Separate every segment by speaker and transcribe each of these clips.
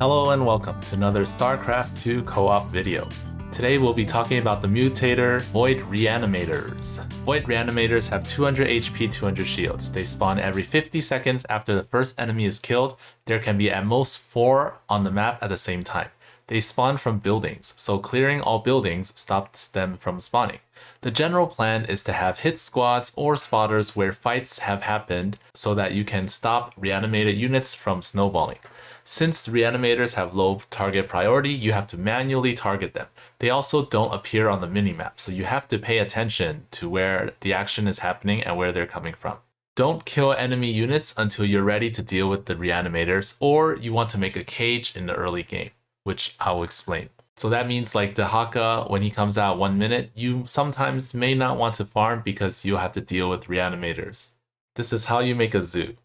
Speaker 1: Hello and welcome to another StarCraft 2 co-op video. Today we'll be talking about the mutator Void Reanimators. Void Reanimators have 200 HP, 200 shields. They spawn every 50 seconds after the first enemy is killed. There can be at most 4 on the map at the same time. They spawn from buildings, so clearing all buildings stops them from spawning. The general plan is to have hit squads or spotters where fights have happened so that you can stop reanimated units from snowballing. Since reanimators have low target priority, you have to manually target them. They also don't appear on the minimap, so you have to pay attention to where the action is happening and where they're coming from. Don't kill enemy units until you're ready to deal with the reanimators, or you want to make a cage in the early game, which I'll explain. So that means like the Haka, when he comes out 1 minute, you sometimes may not want to farm because you'll have to deal with reanimators. This is how you make a zoo.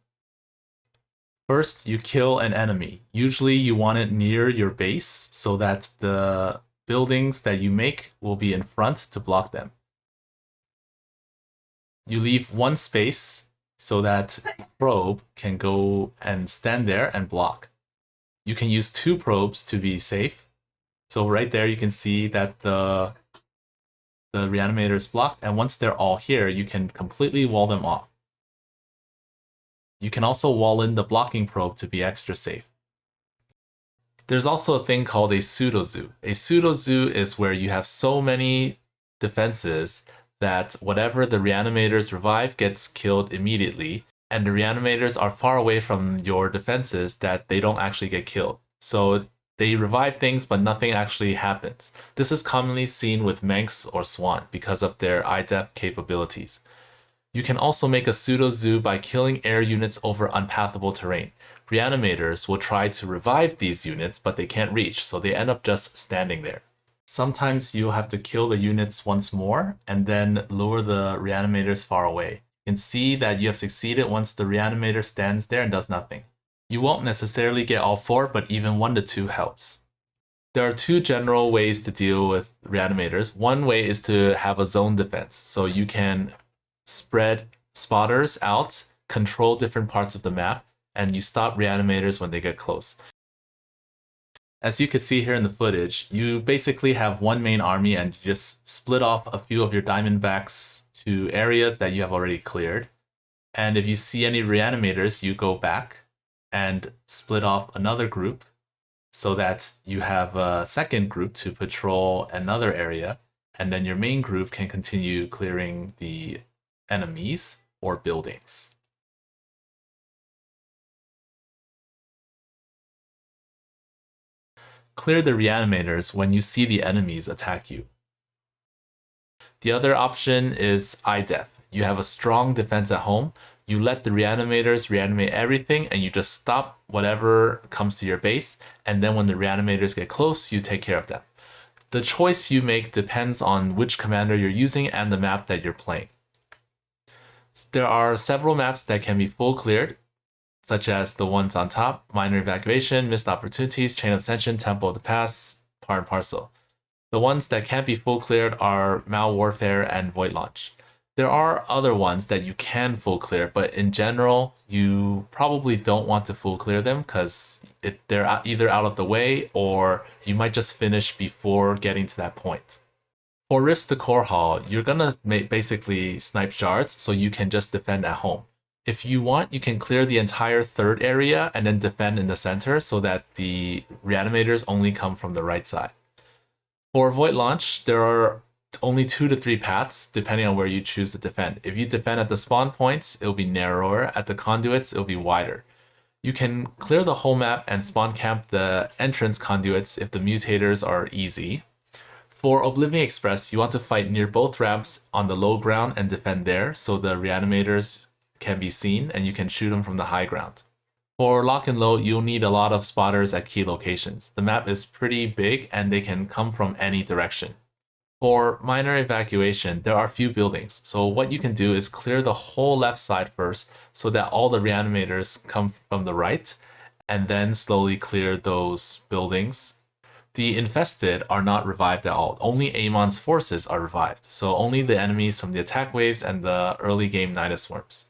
Speaker 1: First, you kill an enemy. Usually you want it near your base so that the buildings that you make will be in front to block them. You leave one space so that probe can go and stand there and block. You can use 2 probes to be safe. So right there you can see that the reanimator is blocked, and once they're all here, you can completely wall them off. You can also wall in the blocking probe to be extra safe. There's also a thing called a pseudo zoo. A pseudo zoo is where you have so many defenses that whatever the reanimators revive gets killed immediately, and the reanimators are far away from your defenses that they don't actually get killed. So they revive things, but nothing actually happens. This is commonly seen with Manx or Swan because of their IDEF capabilities. You can also make a pseudo zoo by killing air units over unpathable terrain. Reanimators will try to revive these units, but they can't reach, so they end up just standing there. Sometimes you'll have to kill the units once more and then lure the reanimators far away. You can see that you have succeeded once the reanimator stands there and does nothing. You won't necessarily get all 4, but even 1 to 2 helps. There are 2 general ways to deal with reanimators. One way is to have a zone defense, so you can spread spotters out, control different parts of the map, and you stop reanimators when they get close. As you can see here in the footage, you basically have one main army and you just split off a few of your Diamondbacks to areas that you have already cleared. And if you see any reanimators, you go back and split off another group so that you have a second group to patrol another area, and then your main group can continue clearing the enemies or buildings. Clear the reanimators when you see the enemies attack you. The other option is IDEF. You have a strong defense at home. You let the reanimators reanimate everything and you just stop whatever comes to your base, and then when the reanimators get close, you take care of them. The choice you make depends on which commander you're using and the map that you're playing. There are several maps that can be full cleared, such as the ones on top: Minor Evacuation, Missed Opportunities, Chain of Ascension, Temple of the Past, and Parcel. The ones that can't be full cleared are Mal Warfare and Void Launch. There are other ones that you can full clear, but in general, you probably don't want to full clear them because they're either out of the way or you might just finish before getting to that point. For Rifts to Core Hall, you're gonna basically snipe shards, so you can just defend at home. If you want, you can clear the entire third area and then defend in the center so that the reanimators only come from the right side. For Void Launch, there are only 2 to 3 paths depending on where you choose to defend. If you defend at the spawn points, it'll be narrower. At the conduits, it'll be wider. You can clear the whole map and spawn camp the entrance conduits if the mutators are easy. For Oblivion Express, you want to fight near both ramps on the low ground and defend there so the reanimators can be seen and you can shoot them from the high ground. For Lock and Load, you'll need a lot of spotters at key locations. The map is pretty big and they can come from any direction. For Minor Evacuation, there are few buildings, so what you can do is clear the whole left side first so that all the reanimators come from the right, and then slowly clear those buildings. The infested are not revived at all. Only Amon's forces are revived, so only the enemies from the attack waves and the early game Nidus Swarms.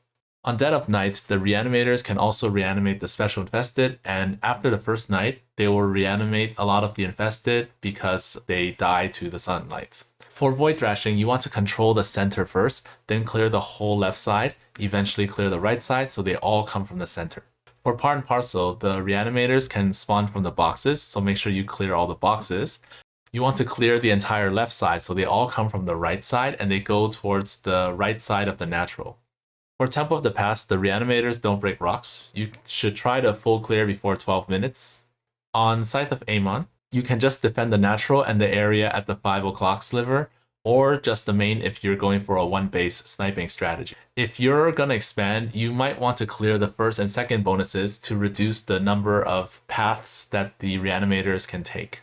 Speaker 1: On Dead of Night, the reanimators can also reanimate the special infested, and after the first night, they will reanimate a lot of the infested because they die to the sunlight. For void thrashing, you want to control the center first, then clear the whole left side, eventually clear the right side so they all come from the center. For part and parcel, the reanimators can spawn from the boxes, so make sure you clear all the boxes. You want to clear the entire left side so they all come from the right side and they go towards the right side of the natural. For Temple of the Past, the reanimators don't break rocks. You should try to full clear before 12 minutes. On Scythe of Amon, you can just defend the natural and the area at the 5 o'clock sliver, or just the main if you're going for a one-base sniping strategy. If you're gonna expand, you might want to clear the first and second bonuses to reduce the number of paths that the reanimators can take.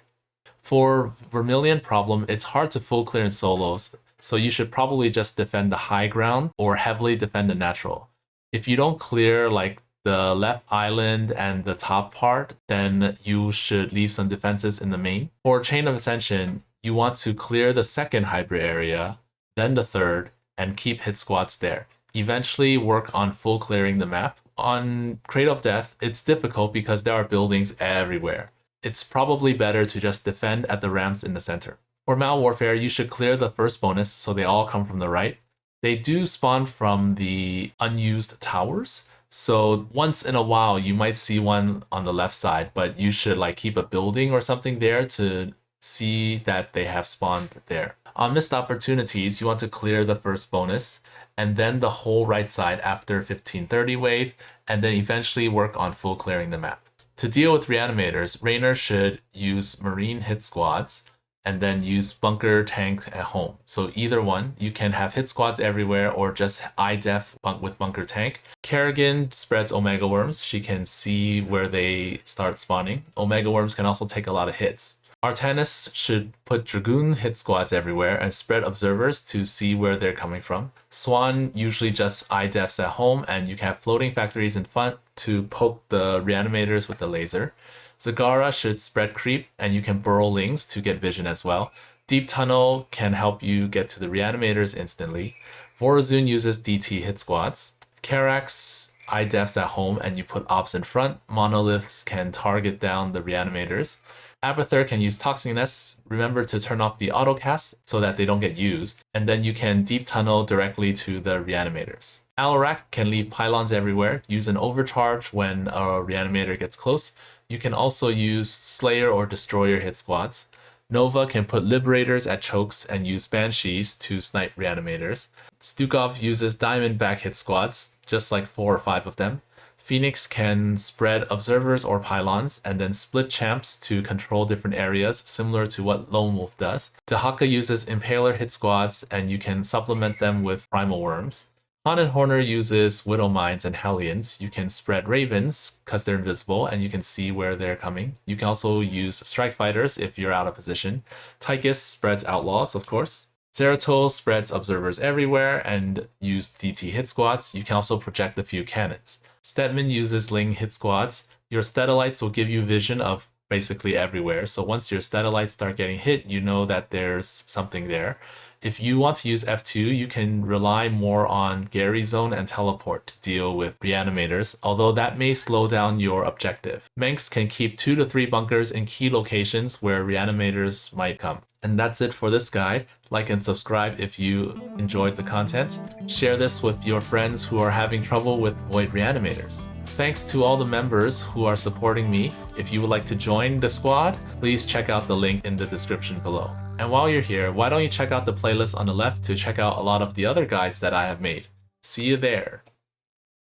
Speaker 1: For Vermilion problem, it's hard to full clear in solos, so you should probably just defend the high ground or heavily defend the natural. If you don't clear like the left island and the top part, then you should leave some defenses in the main. For Chain of Ascension, you want to clear the second hybrid area, then the third, and keep hit squads there. Eventually work on full clearing the map. On Cradle of Death, it's difficult because there are buildings everywhere. It's probably better to just defend at the ramps in the center. For Mal Warfare, you should clear the first bonus so they all come from the right. They do spawn from the unused towers, so once in a while you might see one on the left side, but you should like keep a building or something there to see that they have spawned there. On Missed Opportunities, you want to clear the first bonus and then the whole right side after 1530 wave, and then eventually work on full clearing the map. To deal with reanimators, Raynor should use marine hit squads and then use bunker tank at home. So either one, you can have hit squads everywhere or just IDEF with bunker tank. Kerrigan spreads Omega Worms. She can see where they start spawning. Omega Worms can also take a lot of hits. Artanis should put Dragoon hit squads everywhere and spread observers to see where they're coming from. Swan usually just IDEFs at home, and you can have floating factories in front to poke the reanimators with the laser. Zagara should spread creep, and you can burrow lings to get vision as well. Deep Tunnel can help you get to the reanimators instantly. Vorazun uses DT hit squads. Karax IDEFs at home, and you put ops in front. Monoliths can target down the reanimators. Abathur can use Toxic Nests. Remember to turn off the autocast so that they don't get used, and then you can deep tunnel directly to the reanimators. Alarak can leave pylons everywhere, use an overcharge when a reanimator gets close. You can also use Slayer or Destroyer hit squads. Nova can put Liberators at chokes and use Banshees to snipe reanimators. Stukov uses Diamondback hit squads, just like 4 or 5 of them. Phoenix can spread observers or pylons and then split champs to control different areas, similar to what Lone Wolf does. Dehaka uses Impaler hit squads, and you can supplement them with Primal Worms. Han and Horner uses Widow Mines and Hellions. You can spread Ravens because they're invisible and you can see where they're coming. You can also use Strike Fighters if you're out of position. Tychus spreads Outlaws, of course. Zeratul spreads observers everywhere and use DT hit squads. You can also project a few cannons. Stedman uses Ling hit squads. Your Stedalites will give you vision of basically everywhere, so once your Stedalites start getting hit, you know that there's something there. If you want to use F2, you can rely more on Gary Zone and Teleport to deal with reanimators, although that may slow down your objective. Manx can keep 2 to 3 bunkers in key locations where reanimators might come. And that's it for this guide. Like and subscribe if you enjoyed the content. Share this with your friends who are having trouble with Void Reanimators. Thanks to all the members who are supporting me. If you would like to join the squad, please check out the link in the description below. And while you're here, why don't you check out the playlist on the left to check out a lot of the other guides that I have made. See you there!